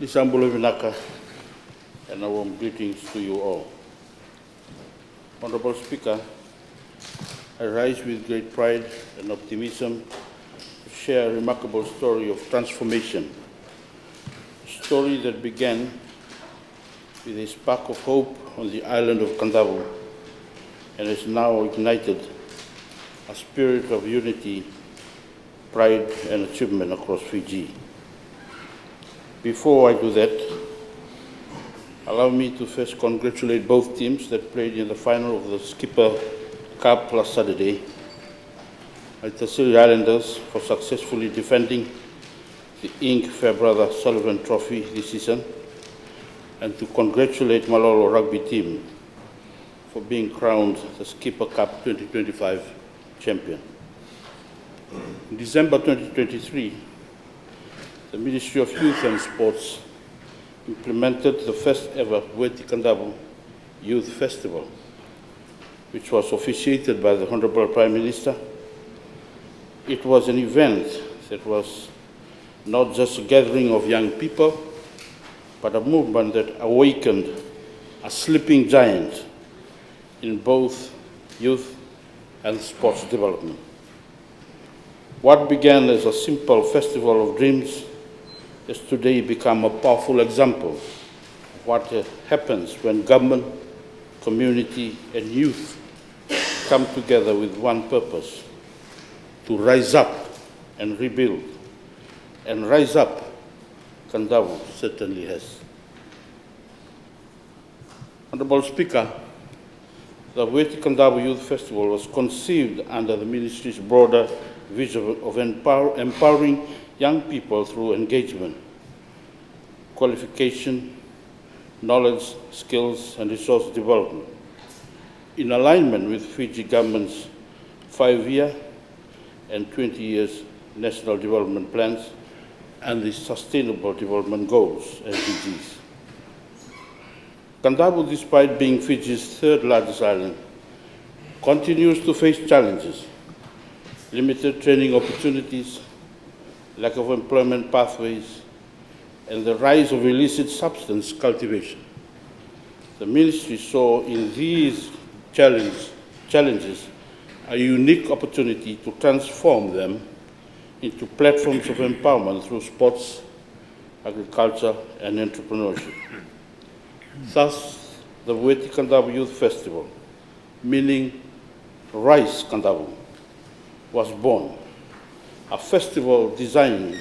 Isambulu Vinaka, and a warm greetings to you all. Honorable Speaker, I rise with great pride and optimism to share a remarkable story of transformation, a story that began with a spark of hope on the island of Kandavu and has now ignited a spirit of unity, pride and achievement across Fiji. Before I do that, allow me to first congratulate both teams that played in the final of the Skipper Cup last Saturday. The Tasiri Islanders for successfully defending the Inc. Fairbrother Sullivan Trophy this season, and to congratulate Malolo Rugby team for being crowned the Skipper Cup 2025 champion. In December 2023, the Ministry of Youth and Sports implemented the first ever Weti Kandavu Youth Festival, which was officiated by the Honorable Prime Minister. It was an event that was not just a gathering of young people, but a movement that awakened a sleeping giant in both youth and sports development. What began as a simple festival of dreams has today become a powerful example of what happens when government, community, and youth come together with one purpose: to rise up and rebuild. And rise up, Kandavu certainly has. Honorable Speaker, the Weti Kandavu Youth Festival was conceived under the Ministry's broader vision of empowering young people through engagement, qualification, knowledge, skills, and resource development, in alignment with Fiji government's 5-year and 20 years national development plans and the Sustainable Development Goals, SDGs. Kandavu, despite being Fiji's third largest island, continues to face challenges: limited training opportunities, lack of employment pathways, and the rise of illicit substance cultivation. The ministry saw in these challenges a unique opportunity to transform them into platforms of empowerment through sports, agriculture, and entrepreneurship. Thus, the Weti Kandavu Youth Festival, meaning Rise Kandavu, was born, a festival designed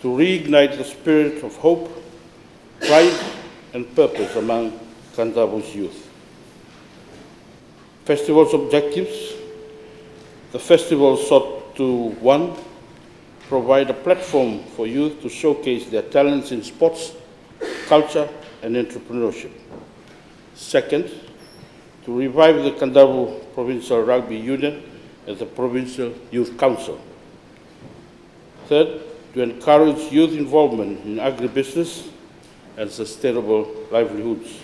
to reignite the spirit of hope, pride, and purpose among Kandavu's youth. Festival's objectives: the festival sought to, 1, provide a platform for youth to showcase their talents in sports, culture, and entrepreneurship. 2nd, to revive the Kandavu Provincial Rugby Union as the Provincial Youth Council. 3rd, to encourage youth involvement in agribusiness and sustainable livelihoods.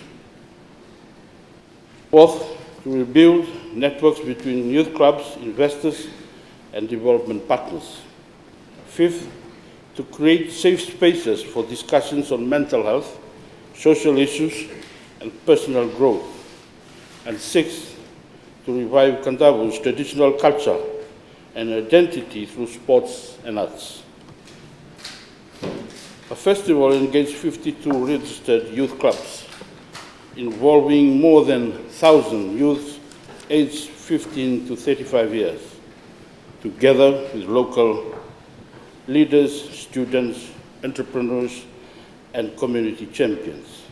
4th, to rebuild networks between youth clubs, investors, and development partners. 5th, to create safe spaces for discussions on mental health, social issues, and personal growth. And 6th, to revive Kandavu's traditional culture and identity through sports and arts. The festival engaged 52 registered youth clubs, involving more than 1,000 youth aged 15 to 35 years, together with local leaders, students, entrepreneurs, and community champions.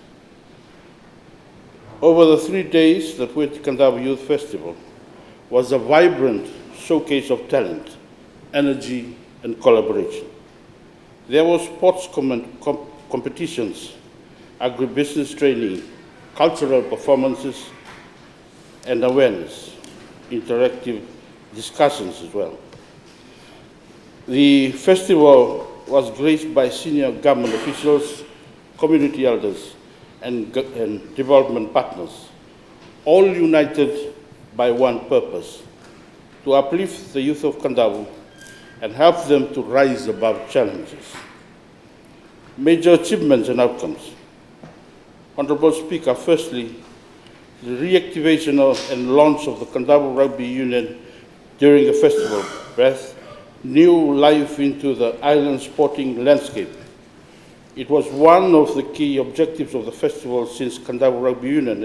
Over the 3 days, the Weti Kandavu Youth Festival was a vibrant showcase of talent, energy, and collaboration. There were sports competitions, agribusiness training, cultural performances, and awareness, interactive discussions as well. The festival was graced by senior government officials, community elders, and development partners, all united by one purpose: to uplift the youth of Kandavu and help them to rise above challenges. Major achievements and outcomes. Honourable Speaker, firstly, the reactivation and launch of the Kandavo Rugby Union during the festival breathed new life into the island sporting landscape. It was one of the key objectives of the festival since Kandavo Rugby Union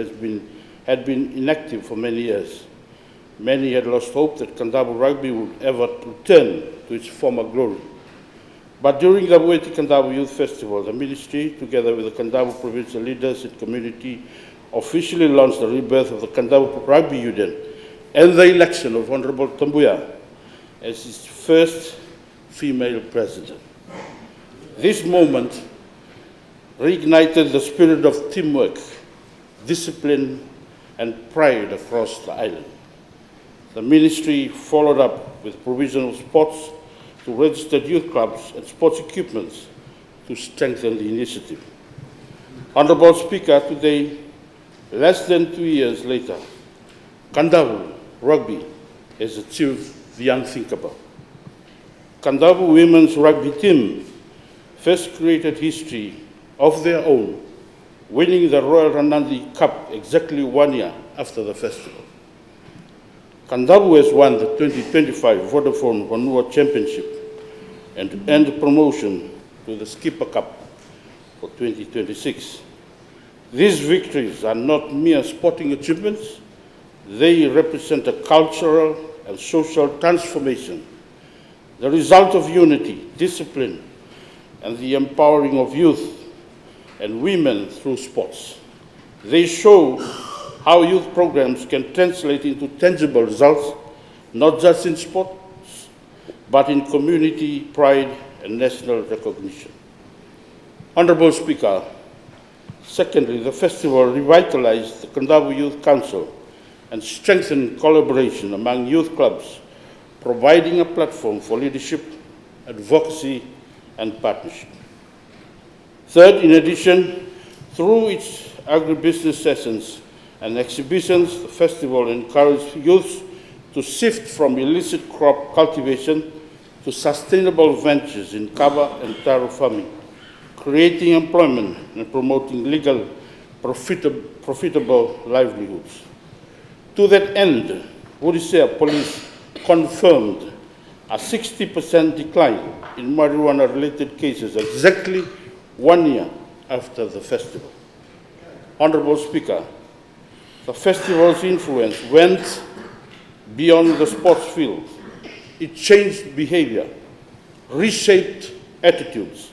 had been inactive for many years. Many had lost hope that Kandavo Rugby would ever return to its former glory. But during the Weti Kandavo Youth Festival, the ministry, together with the Kandavo provincial leaders and community, officially launched the rebirth of the Kandavo Rugby Union and the election of Honourable Tambuya as its first female president. This moment reignited the spirit of teamwork, discipline, and pride across the island. The ministry followed up with provision of sports to registered youth clubs and sports equipments to strengthen the initiative. Honourable Speaker, today, less than 2 years later, Kandavo Rugby has achieved the unthinkable. Kandavo women's rugby team first created history of their own, winning the Royal Ranandi Cup exactly 1 year after the festival. Kandavo has won the 2025 Vodafone Vanua Championship and earned promotion to the Skipper Cup for 2026. These victories are not mere sporting achievements. They represent a cultural and social transformation, the result of unity, discipline, and the empowering of youth and women through sports. They show how youth programs can translate into tangible results, not just in sports, but in community pride and national recognition. Honourable Speaker, secondly, the festival revitalized the Kandavo Youth Council and strengthened collaboration among youth clubs, providing a platform for leadership, advocacy, and partnership. Third, in addition, through its agribusiness sessions and exhibitions, the festival encouraged youth to shift from illicit crop cultivation to sustainable ventures in kava and taro farming, creating employment and promoting legal, profitable livelihoods. To that end, Odisha Police confirmed a 60% decline in marijuana-related cases exactly 1 year after the festival. Honourable Speaker, the festival's influence went beyond the sports field. It changed behaviour, reshaped attitudes,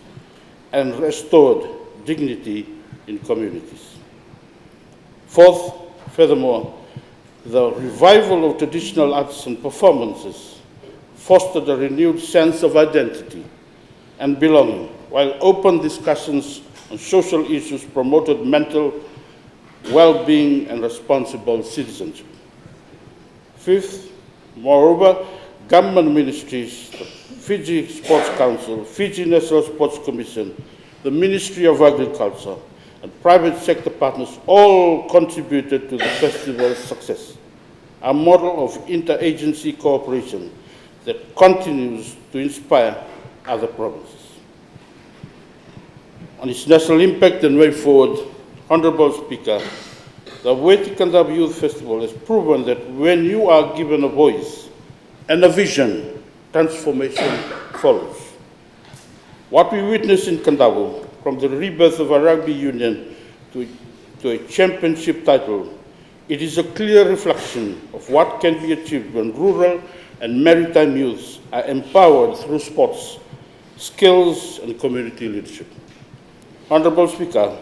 and restored dignity in communities. Fourth, furthermore, the revival of traditional arts and performances fostered a renewed sense of identity and belonging, while open discussions on social issues promoted mental well-being and responsible citizenship. Fifth, moreover, government ministries, the Fiji Sports Council, Fiji National Sports Commission, the Ministry of Agriculture, and private sector partners all contributed to the festival's success, a model of interagency cooperation that continues to inspire other provinces. On its national impact and way forward, Honourable Speaker, the Weti Kandavo Youth Festival has proven that when you are given a voice and a vision, transformation follows. What we witnessed in Kandavo, from the rebirth of a rugby union to a championship title, it is a clear reflection of what can be achieved when rural and maritime youths are empowered through sports, skills, and community leadership. Honourable Speaker,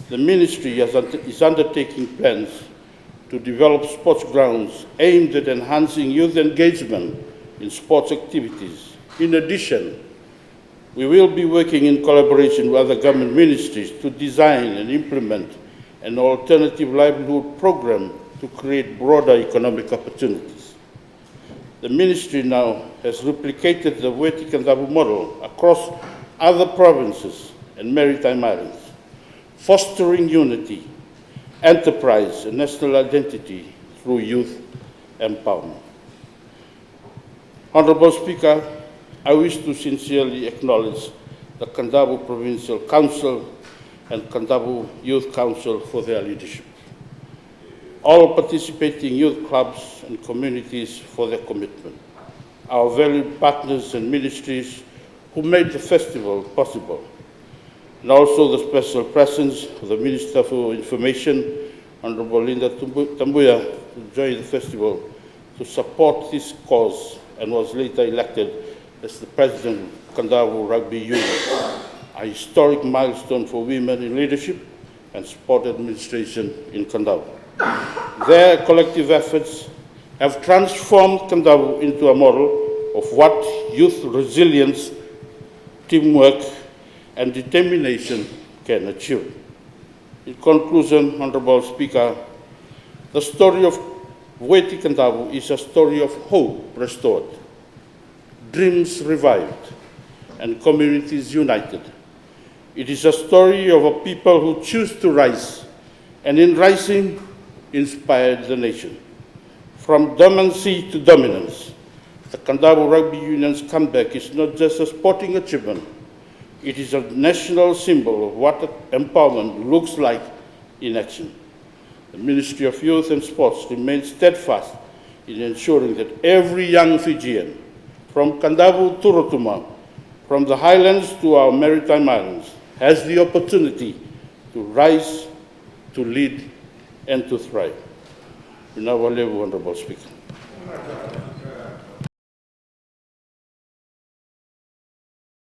the Ministry is undertaking plans to develop sports grounds aimed at enhancing youth engagement in sports activities. In addition, we will be working in collaboration with other government ministries to design and implement an alternative livelihood program to create broader economic opportunities. The Ministry now has replicated the Weti Kandavo model across other provinces and maritime islands, fostering unity, enterprise, and national identity through youth empowerment. Honourable Speaker, I wish to sincerely acknowledge the Kandavu Provincial Council, and Kandavu Youth Council for their leadership. All participating youth clubs and communities for their commitment. Our valued partners and ministries who made the festival possible. And also the special presence of the Minister for Information, Honorable Linda Tambuya, who joined the festival to support this cause and was later elected as the President of Kandavu Rugby Union, a historic milestone for women in leadership and sport administration in Kandavu. Their collective efforts have transformed Kandavu into a model of what youth resilience, teamwork, and determination can achieve. In conclusion, Honorable Speaker, the story of Weti Kandavu is a story of hope restored, dreams revived, and communities united. It is a story of a people who choose to rise, and in rising, inspired the nation. From dormancy to dominance, the Kandavu Rugby Union's comeback is not just a sporting achievement, it is a national symbol of what empowerment looks like in action. The Ministry of Youth and Sports remains steadfast in ensuring that every young Fijian, from Kandavu to Rotuma, from the highlands to our maritime islands, has the opportunity to rise, to lead, and to thrive. We now leave, Honorable Speaker.